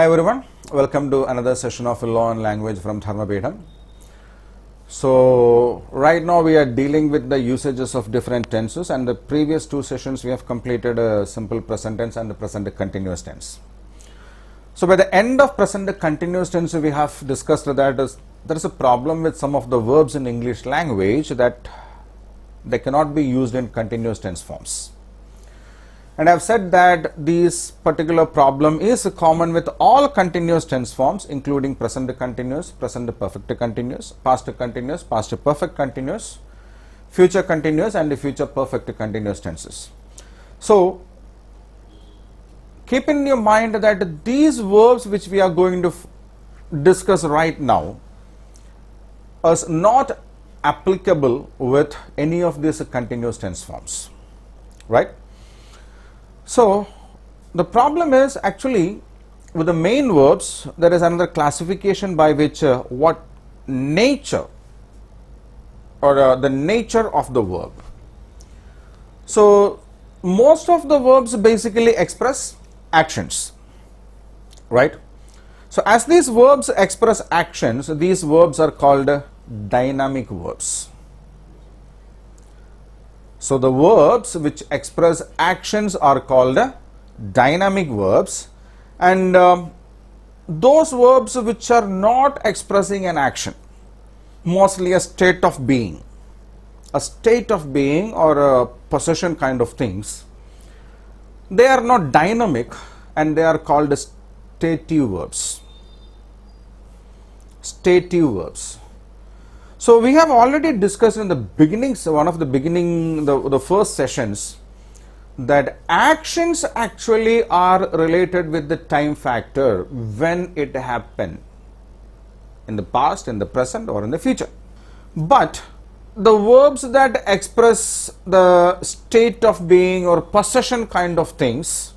Hi everyone, welcome to another session of Law and Language from Dharmapeetam. So right now we are dealing with the usages of different tenses, and the previous two sessions we have completed a simple present tense and the present continuous tense. So by the end of present continuous tense we have discussed that there is a problem with some of the verbs in English language that they cannot be used in continuous tense forms. And I have said that this particular problem is common with all continuous tense forms, including present continuous, present perfect continuous, past perfect continuous, future continuous and future perfect continuous tenses. So keep in your mind that these verbs which we are going to discuss right now is not applicable with any of these continuous tense forms, right? So the problem is actually with the main verbs there is another classification by which what nature or the nature of the verb. So most of the verbs basically express actions, right? So as these verbs express actions, these verbs are called dynamic verbs. So the verbs which express actions are called dynamic verbs, and those verbs which are not expressing an action, mostly a state of being or a possession kind of things, they are not dynamic and they are called stative verbs. Stative verbs. So we have already discussed in the beginning, the first sessions, that actions actually are related with the time factor when it happened, in the past, in the present or in the future. But the verbs that express the state of being or possession kind of things,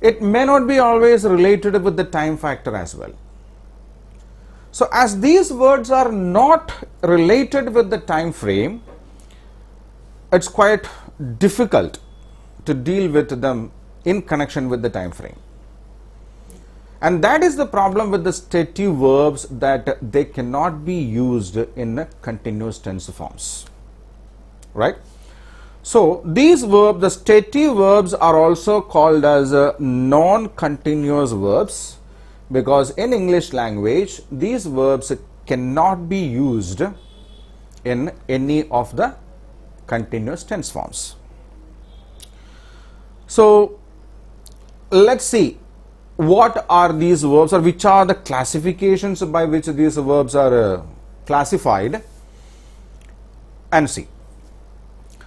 it may not be always related with the time factor as well. So as these words are not related with the time frame, it's quite difficult to deal with them in connection with the time frame. And that is the problem with the stative verbs, that they cannot be used in continuous tense forms, right? So these verbs, the stative verbs, are also called as non-continuous verbs, because in English language these verbs cannot be used in any of the continuous tense forms. So let's see what are these verbs, or which are the classifications by which these verbs are classified, and see.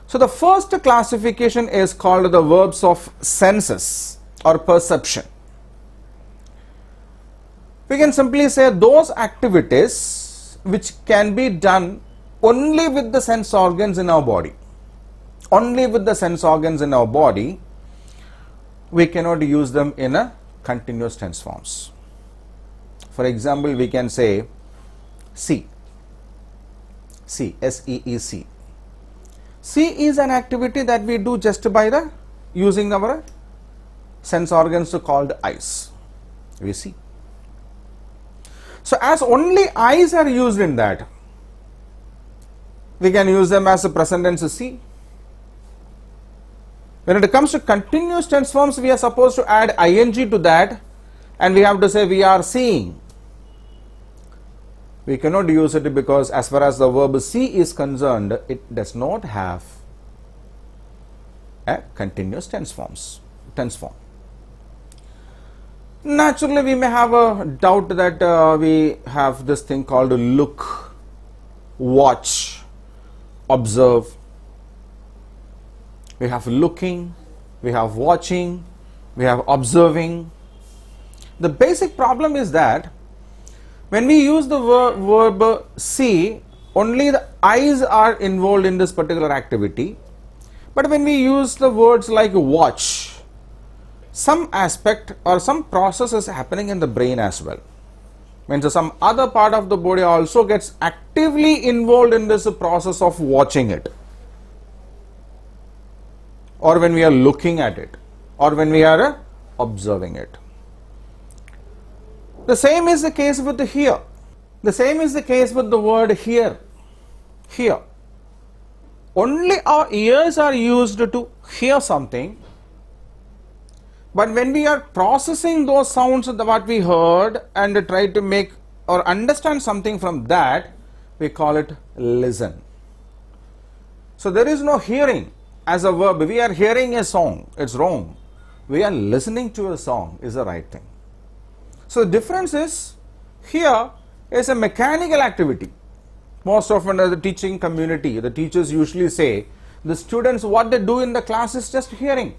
So the first classification is called the verbs of senses or perception. We can simply say those activities which can be done only with the sense organs in our body. Only with the sense organs in our body, we cannot use them in a continuous tense forms. For example, we can say see, S-E-E-C. See is an activity that we do just by the using our sense organs called eyes. We see. So as only eyes are used in that, we can use them as a present tense see. When it comes to continuous tense forms, we are supposed to add ing to that, and we have to say we are seeing. We cannot use it because as far as the verb see is concerned, it does not have a continuous tense form. Naturally, we may have a doubt that we have this thing called look, watch, observe. We have looking, we have watching, we have observing. The basic problem is that when we use the verb see, only the eyes are involved in this particular activity. But when we use the words like watch, some aspect or some process is happening in the brain as well. Means some other part of the body also gets actively involved in this process of watching it, or when we are looking at it, or when we are observing it. The same is the case with the hear. The same is the case with the word hear. Hear. Only our ears are used to hear something, but when we are processing those sounds of what we heard and try to make or understand something from that, we call it listen. So there is no hearing as a verb. We are hearing a song, it's wrong. We are listening to a song is the right thing. So the difference is, here is a mechanical activity. Most often in the teaching community, the teachers usually say, the students, what they do in the class is just hearing.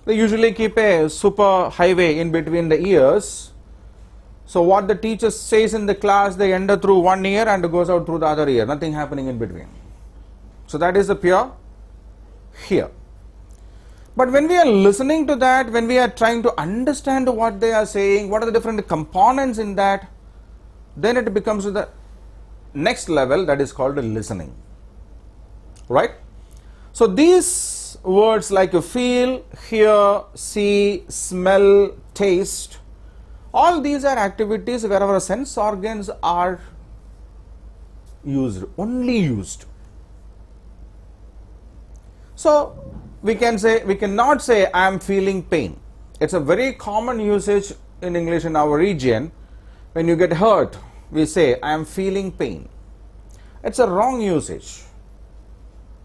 They usually keep a super highway in between the ears. So what the teacher says in the class, they enter through one ear and goes out through the other ear. Nothing happening in between. So that is the pure hear. But when we are listening to that, when we are trying to understand what they are saying, what are the different components in that, then it becomes the next level, that is called listening. Right? So these words like feel, hear, see, smell, taste, all these are activities where our sense organs are used, only used. So we cannot say I am feeling pain. It's a very common usage in English in our region. When you get hurt, we say I am feeling pain. It's a wrong usage.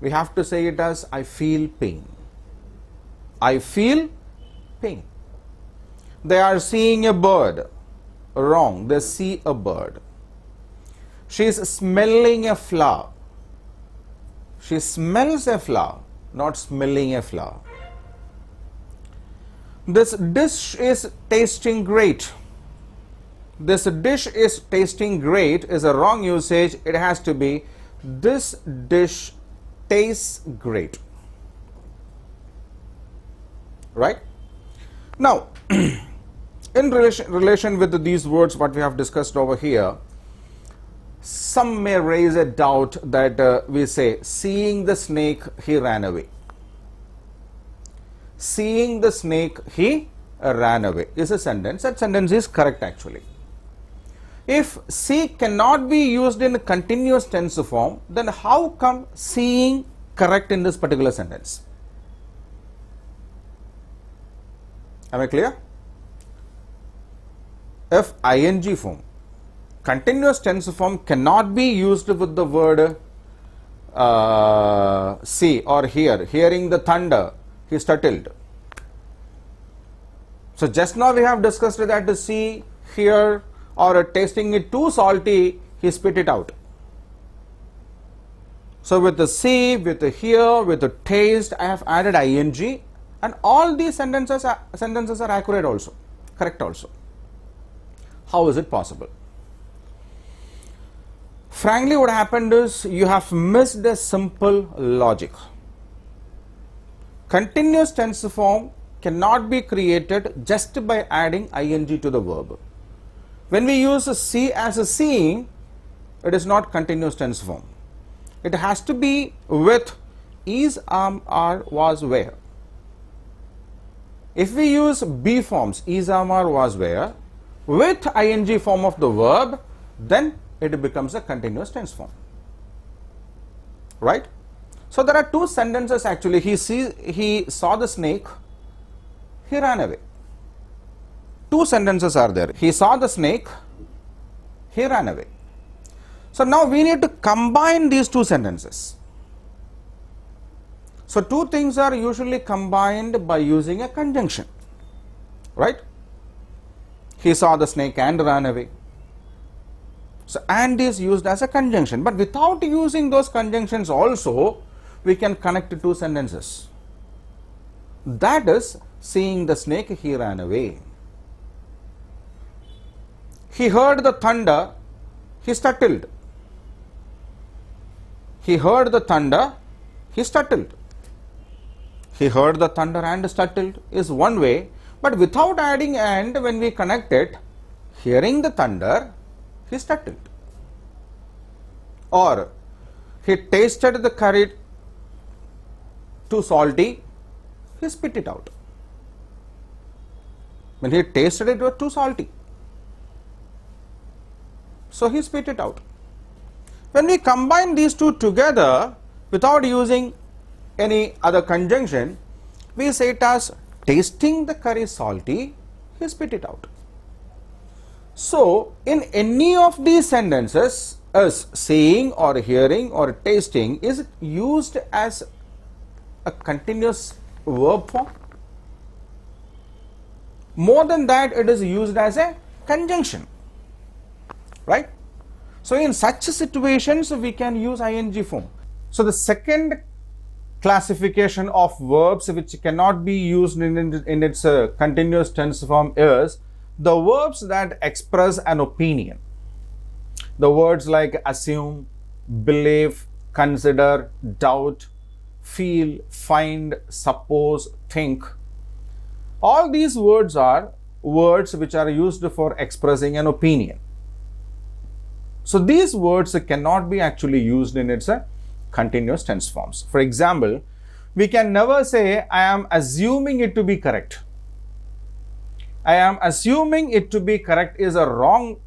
We have to say it as I feel pain. I feel pain. They are seeing a bird. Wrong. They see a bird. She is smelling a flower. She smells a flower, not smelling a flower. This dish is tasting great. This dish is tasting great is a wrong usage. It has to be this dish tastes great. Right? Now, in relation with these words what we have discussed over here, some may raise a doubt that we say, seeing the snake, he ran away. Seeing the snake, he ran away is a sentence. That sentence is correct actually. If see cannot be used in continuous tense form, then how come seeing correct in this particular sentence? Am I clear? If ing form, continuous tense form cannot be used with the word see or hear. Hearing the thunder, he startled. So just now we have discussed that to see, hear, or tasting it too salty, he spit it out. So with the see, with the hear, with the taste, I have added ing, and all these sentences are accurate also, correct also. How is it possible? Frankly, what happened is you have missed a simple logic. Continuous tense form cannot be created just by adding ing to the verb. When we use a see as a seeing, it is not continuous tense form. It has to be with is, are, was, were. If we use be forms, is, are, was, were, with ing form of the verb, then it becomes a continuous tense form. Right? So there are two sentences actually. He saw the snake, he ran away. Two sentences are there. He saw the snake, he ran away. So now we need to combine these two sentences. So two things are usually combined by using a conjunction. Right? He saw the snake and ran away. So and is used as a conjunction, but without using those conjunctions also, we can connect two sentences. That is, seeing the snake, he ran away. He heard the thunder, he startled. He heard the thunder, he startled. He heard the thunder and startled is one way, but without adding and, when we connect it, hearing the thunder, he startled. Or he tasted the curry too salty, he spit it out. When he tasted it, it was too salty. So he spit it out. When we combine these two together without using any other conjunction, we say it as tasting the curry salty, he spit it out. So in any of these sentences, as saying or hearing or tasting is used as a continuous verb form. More than that, it is used as a conjunction, right? So in such situations, we can use ing form. So the second classification of verbs which cannot be used in its continuous tense form is the verbs that express an opinion. The words like assume, believe, consider, doubt, feel, find, suppose, think. All these words are words which are used for expressing an opinion. So these words cannot be actually used in its continuous tense forms. For example, we can never say, I am assuming it to be correct. I am assuming it to be correct is a wrong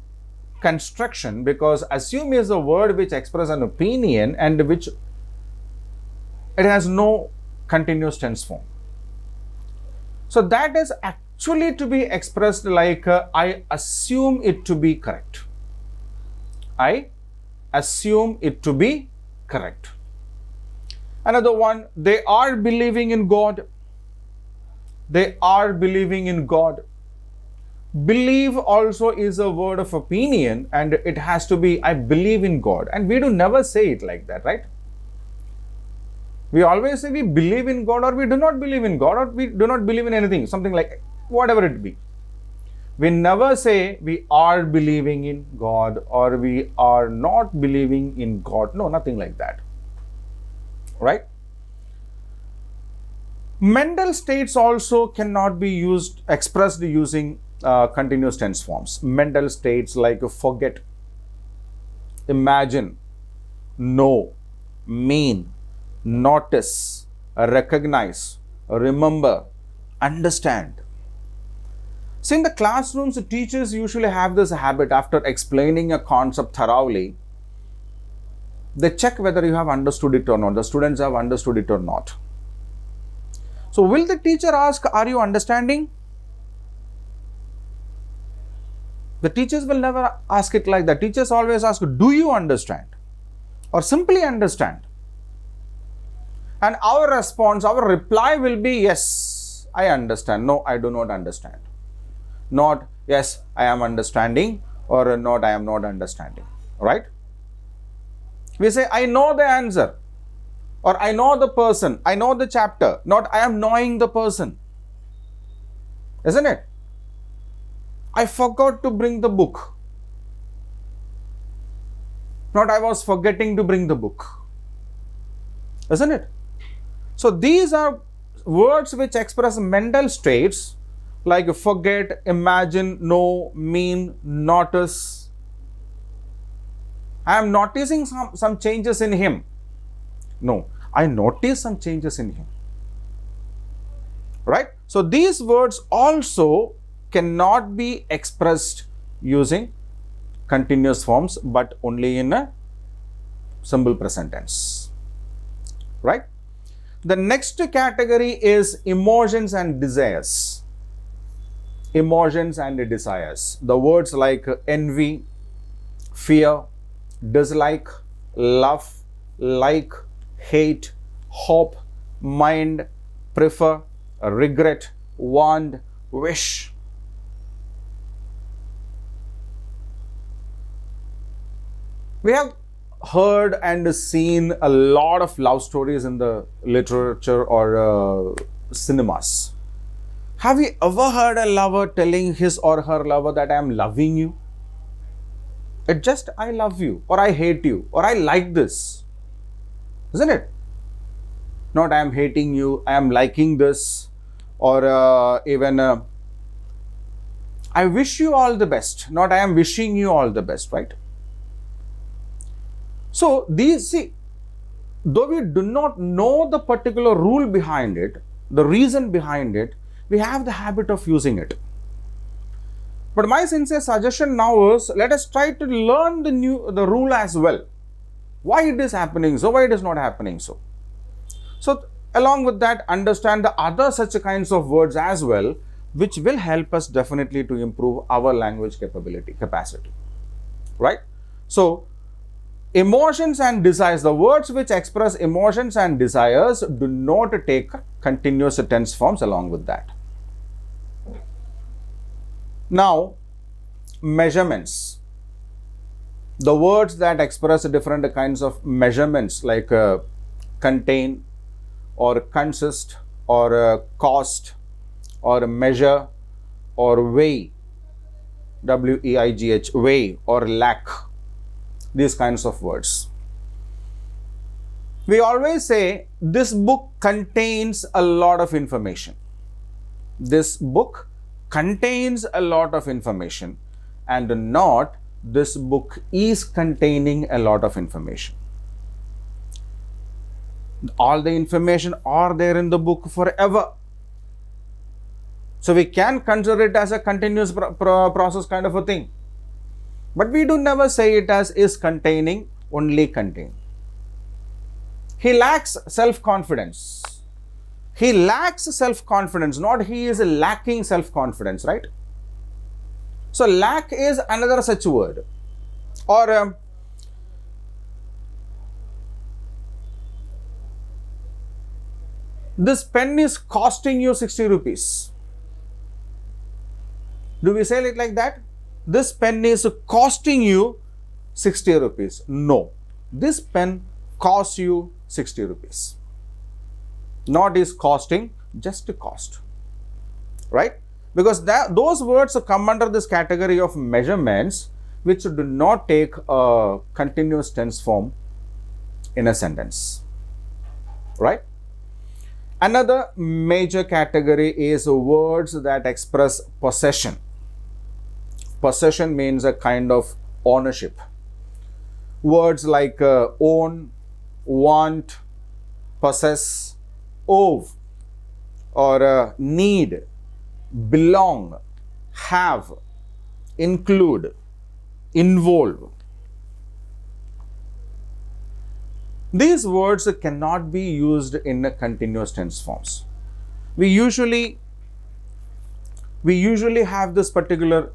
construction, because assume is a word which expresses an opinion and which it has no continuous tense form. So that is actually to be expressed like I assume it to be correct. I assume it to be correct. Another one, they are believing in God. They are believing in God. Believe also is a word of opinion and it has to be I believe in God, and we do never say it like that, right? We always say we believe in God or we do not believe in God or we do not believe in anything, something like whatever it be. We never say we are believing in God or we are not believing in God. No, nothing like that, right? Mental states also cannot be expressed using continuous tense forms. Mental states like forget, imagine, know, mean, notice, recognize, remember, understand. See, in the classrooms, teachers usually have this habit after explaining a concept thoroughly, they check whether you have understood it or not, the students have understood it or not. So will the teacher ask, are you understanding? The teachers will never ask it like that. Teachers always ask, do you understand? Or simply understand. And our response, our reply will be, yes, I understand. No, I do not understand. Not, yes, I am understanding, or not, I am not understanding. Right? We say, I know the answer, or I know the person, I know the chapter, not I am knowing the person. Isn't it? I forgot to bring the book. Not I was forgetting to bring the book. Isn't it? So these are words which express mental states like forget, imagine, know, mean, notice. I am noticing some changes in him. No, I notice some changes in him. Right? So these words also cannot be expressed using continuous forms but only in a simple present tense. Right? The next category is emotions and desires. Emotions and desires. The words like envy, fear, dislike, love, like, hate, hope, mind, prefer, regret, want, wish. We have heard and seen a lot of love stories in the literature or cinemas. Have you ever heard a lover telling his or her lover that I am loving you? It's just I love you, or I hate you, or I like this. Isn't it? Not I am hating you, I am liking this, or even I wish you all the best, not I am wishing you all the best, right? So these, see, though we do not know the particular rule behind it, the reason behind it, we have the habit of using it. But my sincere suggestion now is, let us try to learn the rule as well. Why it is happening so, why it is not happening so. So along with that, understand the other such kinds of words as well, which will help us definitely to improve our language capacity. Right? So emotions and desires, the words which express emotions and desires do not take continuous tense forms along with that. Now, measurements. The words that express different kinds of measurements like contain or consist or cost or measure or weigh, W-E-I-G-H, weigh or lack, these kinds of words. We always say this book contains a lot of information. This book contains a lot of information, and not this book is containing a lot of information. All the information are there in the book forever. So we can consider it as a continuous process kind of a thing. But we do never say it as is containing, only contain. He lacks self-confidence. He lacks self-confidence, not he is lacking self-confidence, right? So lack is another such word. Or this pen is costing you 60 rupees. Do we say it like that? This pen is costing you 60 rupees. No. This pen costs you 60 rupees. Not is costing, just cost. Right? Because those words come under this category of measurements which do not take a continuous tense form in a sentence. Right? Another major category is words that express possession. Possession means a kind of ownership. Words like own, want, possess, owe, or need, belong, have, include, involve. These words cannot be used in a continuous tense forms. We usually have this particular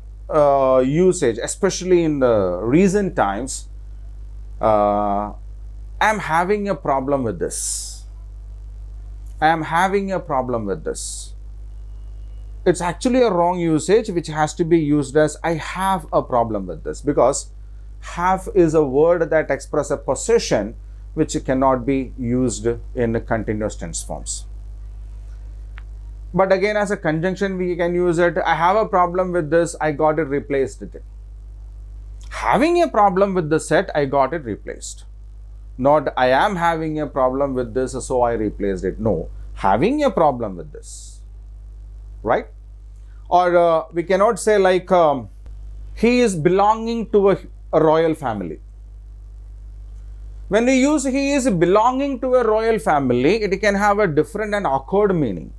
usage, especially in the recent times. I am having a problem with this. I am having a problem with this. It's actually a wrong usage which has to be used as I have a problem with this, because have is a word that expresses a possession which cannot be used in continuous tense forms. But again, as a conjunction, we can use it. I have a problem with this, I got it replaced with it. Having a problem with the set, I got it replaced. Not I am having a problem with this, so I replaced it. No, having a problem with this. Right? Or we cannot say like he is belonging to a royal family. When we use he is belonging to a royal family, it can have a different and awkward meaning.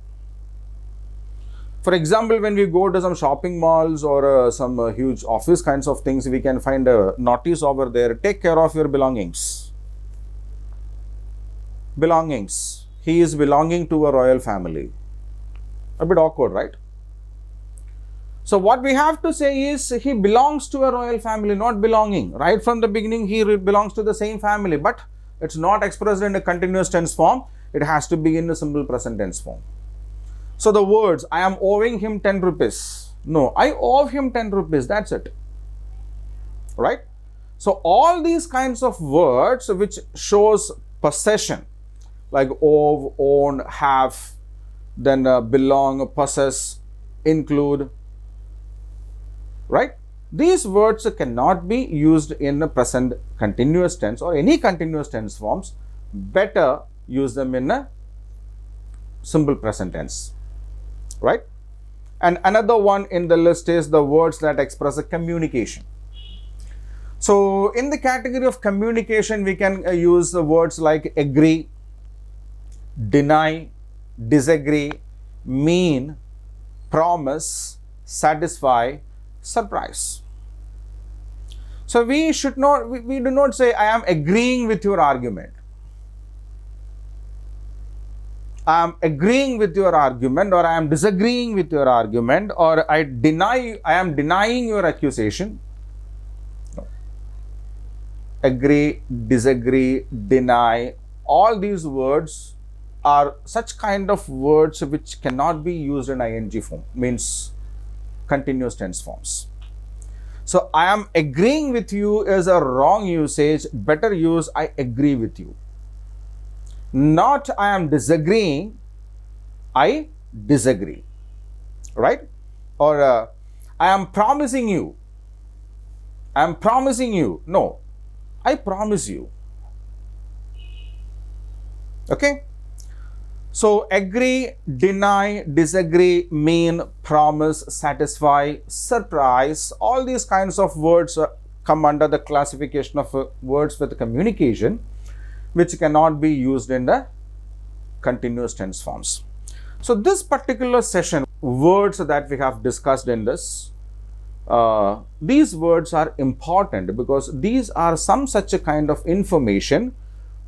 For example, when we go to some shopping malls or some huge office kinds of things, we can find a notice over there, take care of your belongings. Belongings. He is belonging to a royal family. A bit awkward, right? So what we have to say is he belongs to a royal family, not belonging. Right from the beginning, he belongs to the same family, but it's not expressed in a continuous tense form. It has to be in a simple present tense form. So the words, I am owing him 10 rupees. No, I owe him 10 rupees. That's it. Right? So all these kinds of words which shows possession, like owe, own, have, then belong, possess, include, right? These words cannot be used in a present continuous tense or any continuous tense forms. Better use them in a simple present tense, right? And another one in the list is the words that express a communication. So in the category of communication, we can use the words like agree, deny, disagree, mean, promise, satisfy, surprise. So we should not, we do not say, I am agreeing with your argument. I am agreeing with your argument, or I am disagreeing with your argument, or I am denying your accusation. No. Agree, disagree, deny, all these words are such kind of words which cannot be used in ing form, means continuous tense forms. So I am agreeing with you is a wrong usage. Better use I agree with you. Not I am disagreeing, I disagree. Right? Or I am promising you. I am promising you. No, I promise you. Okay? So agree, deny, disagree, mean, promise, satisfy, surprise, all these kinds of words come under the classification of words with communication, which cannot be used in the continuous tense forms. So this particular session, words that we have discussed in this, these words are important because these are some such a kind of information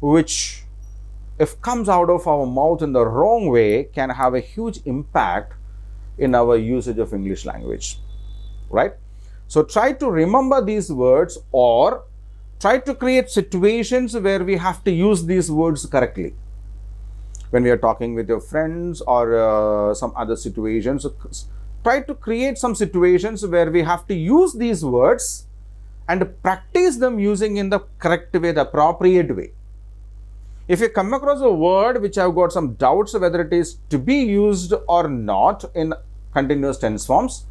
which, if comes out of our mouth in the wrong way, can have a huge impact in our usage of English language, right? So try to remember these words, or try to create situations where we have to use these words correctly. When we are talking with your friends or some other situations, try to create some situations where we have to use these words and practice them using in the correct way, the appropriate way. If you come across a word which I've got some doubts whether it is to be used or not in continuous tense forms,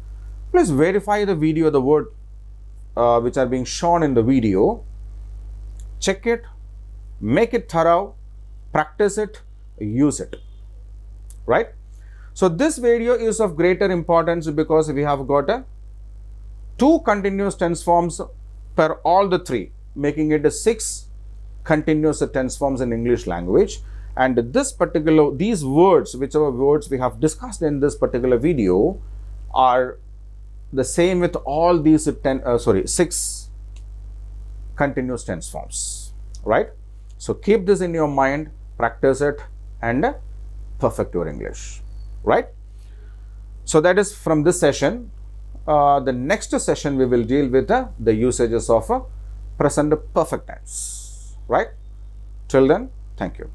please verify the video, the word which are being shown in the video. Check it, make it thorough, practice it, use it. Right? So this video is of greater importance because we have got 2 continuous tense forms per all the 3, making it 6 continuous tense forms in English language. And these words, whichever words we have discussed in this particular video, are the same with all these 6 continuous tense forms, right? So keep this in your mind, practice it, and perfect your English, right? So that is from this session. The next session we will deal with the usages of present perfect tense. Right? Till then, thank you.